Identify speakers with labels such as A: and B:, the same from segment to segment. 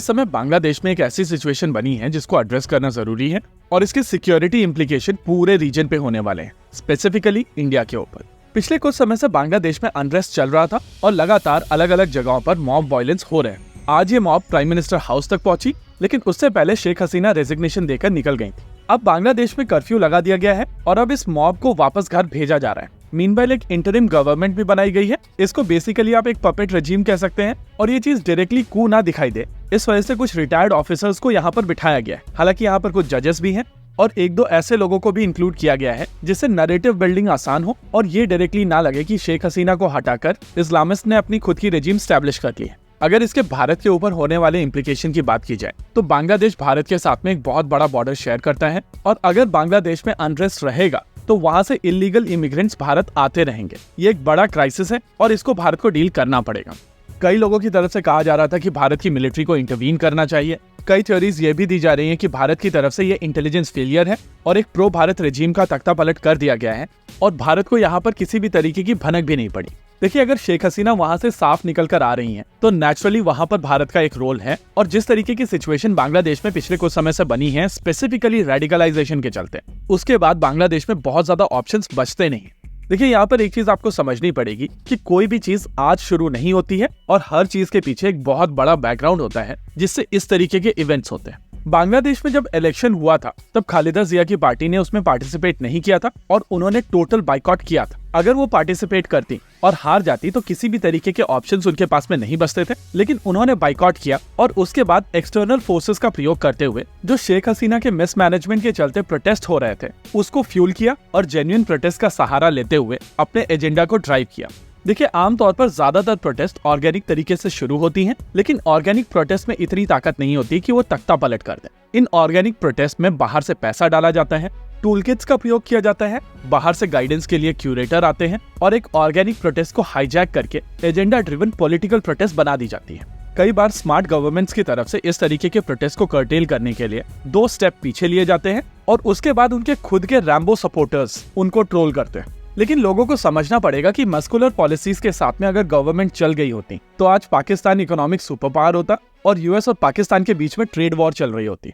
A: इस समय बांग्लादेश में एक ऐसी सिचुएशन बनी है जिसको एड्रेस करना जरूरी है और इसके सिक्योरिटी इम्प्लीकेशन पूरे रीजन पे होने वाले हैं, स्पेसिफिकली इंडिया के ऊपर। पिछले कुछ समय से बांग्लादेश में अनरेस्ट चल रहा था और लगातार अलग अलग जगहों पर मॉब वायलेंस हो रहे हैं। आज ये मॉब प्राइम मिनिस्टर हाउस तक पहुंची, लेकिन उससे पहले शेख हसीना रेजिग्नेशन देकर निकल गई थी। अब बांग्लादेश में कर्फ्यू लगा दिया गया है और अब इस मॉब को वापस घर भेजा जा रहा है। मीनवाइल एक इंटरिम गवर्नमेंट भी बनाई गई है। इसको बेसिकली आप एक पपेट रेजिम कह सकते हैं और ये चीज डायरेक्टली कू ना दिखाई दे, इस वजह से कुछ रिटायर्ड ऑफिसर्स को यहाँ पर बिठाया गया है। हालांकि यहाँ पर कुछ जजेस भी हैं और एक दो ऐसे लोगों को भी इंक्लूड किया गया है जिससे नैरेटिव बिल्डिंग आसान हो और ये डायरेक्टली ना लगे कि शेख हसीना को हटाकर इस्लामिस्ट ने अपनी खुद की रेजिम स्टैब्लिश कर ली है। अगर इसके भारत के ऊपर होने वाले इम्प्लीकेशन की बात की जाए तो बांग्लादेश भारत के साथ में एक बहुत बड़ा बॉर्डर शेयर करता है और अगर बांग्लादेश में अनरेस्ट रहेगा तो वहां से इलीगल इमिग्रेंट्स भारत आते रहेंगे। ये एक बड़ा क्राइसिस है और इसको भारत को डील करना पड़ेगा। कई लोगों की तरफ से कहा जा रहा था कि भारत की मिलिट्री को इंटरवीन करना चाहिए। कई थ्योरीज ये भी दी जा रही हैं कि भारत की तरफ से ये इंटेलिजेंस फेलियर है और एक प्रो भारत रेजिम का तख्ता पलट कर दिया गया है और भारत को यहाँ पर किसी भी तरीके की भनक भी नहीं पड़ी। देखिए, अगर शेख हसीना वहां से साफ निकल कर आ रही हैं, तो नेचुरली वहां पर भारत का एक रोल है और जिस तरीके की सिचुएशन बांग्लादेश में पिछले कुछ समय से बनी है, स्पेसिफिकली रेडिकलाइजेशन के चलते, उसके बाद बांग्लादेश में बहुत ज्यादा ऑप्शंस बचते नहीं। देखिए, यहाँ पर एक चीज आपको समझनी पड़ेगी कि कोई भी चीज आज शुरू नहीं होती है और हर चीज के पीछे एक बहुत बड़ा बैकग्राउंड होता है जिससे इस तरीके के इवेंट्स होते हैं। बांग्लादेश में जब इलेक्शन हुआ था तब खालिदा जिया की पार्टी ने उसमें पार्टिसिपेट नहीं किया था और उन्होंने टोटल बाइकआउट किया था। अगर वो पार्टिसिपेट करती और हार जाती तो किसी भी तरीके के ऑप्शंस उनके पास में नहीं बचते थे, लेकिन उन्होंने बाइकआउट किया और उसके बाद एक्सटर्नल फोर्सेस का प्रयोग करते हुए जो शेख हसीना के मिसमैनेजमेंट के चलते प्रोटेस्ट हो रहे थे उसको फ्यूल किया और जेन्युइन प्रोटेस्ट का सहारा लेते हुए अपने एजेंडा को ड्राइव किया। देखिए, आमतौर पर ज्यादातर प्रोटेस्ट ऑर्गेनिक तरीके से शुरू होती हैं, लेकिन ऑर्गेनिक प्रोटेस्ट में इतनी ताकत नहीं होती कि वो तख्ता पलट कर दे। इन ऑर्गेनिक प्रोटेस्ट में बाहर से पैसा डाला जाता है, टूल किट्स का प्रयोग किया जाता है, बाहर से गाइडेंस के लिए क्यूरेटर आते हैं और एक ऑर्गेनिक प्रोटेस्ट को हाईजैक करके एजेंडा ड्रिवन पॉलिटिकल प्रोटेस्ट बना दी जाती है। कई बार स्मार्ट गवर्नमेंट्स की तरफ से इस तरीके के प्रोटेस्ट को कर्टेल करने के लिए 2 स्टेप पीछे लिए जाते हैं और उसके बाद उनके खुद के रैम्बो सपोर्टर्स उनको ट्रोल करते हैं। लेकिन लोगों को समझना पड़ेगा कि मस्कुलर पॉलिसीज के साथ में अगर गवर्नमेंट चल गई होती तो आज पाकिस्तान इकोनॉमिक सुपर पावर होता और यूएस और पाकिस्तान के बीच में ट्रेड वॉर चल रही होती।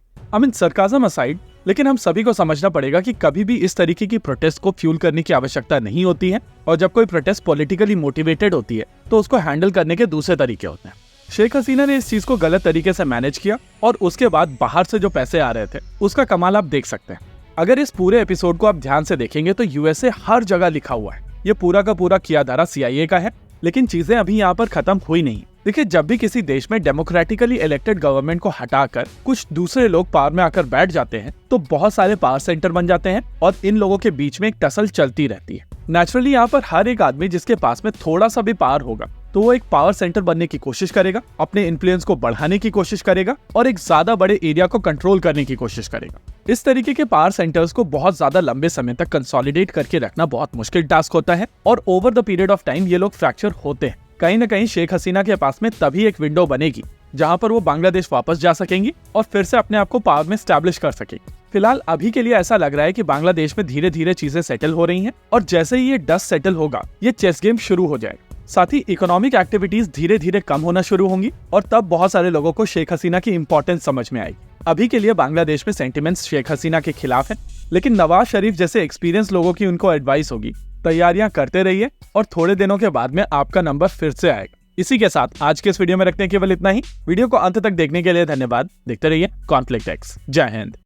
A: सरकाज़म असाइड, लेकिन हम सभी को समझना पड़ेगा कि कभी भी इस तरीके की प्रोटेस्ट को फ्यूल करने की आवश्यकता नहीं होती है और जब कोई प्रोटेस्ट पॉलिटिकली मोटिवेटेड होती है तो उसको हैंडल करने के दूसरे तरीके होते हैं। शेख हसीना ने इस चीज को गलत तरीके से मैनेज किया और उसके बाद बाहर से जो पैसे आ रहे थे उसका कमाल आप देख सकते हैं। अगर इस पूरे एपिसोड को आप ध्यान से देखेंगे तो यूएसए हर जगह लिखा हुआ है। ये पूरा का पूरा किया धारा CIA का है, लेकिन चीजें अभी यहाँ पर खत्म हुई नहीं। देखिए, जब भी किसी देश में डेमोक्रेटिकली इलेक्टेड गवर्नमेंट को हटाकर कुछ दूसरे लोग पावर में आकर बैठ जाते हैं तो बहुत सारे पावर सेंटर बन जाते हैं और इन लोगों के बीच में एक टसल चलती रहती है। नेचुरली यहाँ पर हर एक आदमी जिसके पास में थोड़ा सा भी पावर होगा तो वो एक पावर सेंटर बनने की कोशिश करेगा, अपने इन्फ्लुएंस को बढ़ाने की कोशिश करेगा और एक ज्यादा बड़े एरिया को कंट्रोल करने की कोशिश करेगा। इस तरीके के पावर सेंटर्स को बहुत ज्यादा लंबे समय तक कंसोलिडेट करके रखना बहुत मुश्किल टास्क होता है और over the period of time ये लोग फ्रैक्चर होते हैं। कहीं ना कहीं शेख हसीना के पास में तभी एक विंडो बनेगी जहां पर वो बांग्लादेश वापस जा सकेंगी और फिर से अपने आप को पावर में स्टैब्लिश कर सकेंगी। फिलहाल अभी के लिए ऐसा लग रहा है कि बांग्लादेश में धीरे धीरे चीजें सेटल हो रही हैं और जैसे ही ये डस्ट सेटल होगा ये चेस गेम शुरू हो जाएगा। साथ ही इकोनॉमिक एक्टिविटीज धीरे धीरे कम होना शुरू होंगी और तब बहुत सारे लोगों को शेख हसीना की इंपॉर्टेंस समझ में आएगी। अभी के लिए बांग्लादेश में सेंटिमेंट्स शेख हसीना के खिलाफ है, लेकिन नवाज शरीफ जैसे एक्सपीरियंस लोगों की उनको एडवाइस होगी, तैयारियां करते रहिए और थोड़े दिनों के बाद में आपका नंबर फिर से आएगा। इसी के साथ आज के इस वीडियो में रखते हैं केवल इतना ही। वीडियो को अंत तक देखने के लिए धन्यवाद। देखते रहिए कॉन्फ्लिक्ट एक्स। जय हिंद।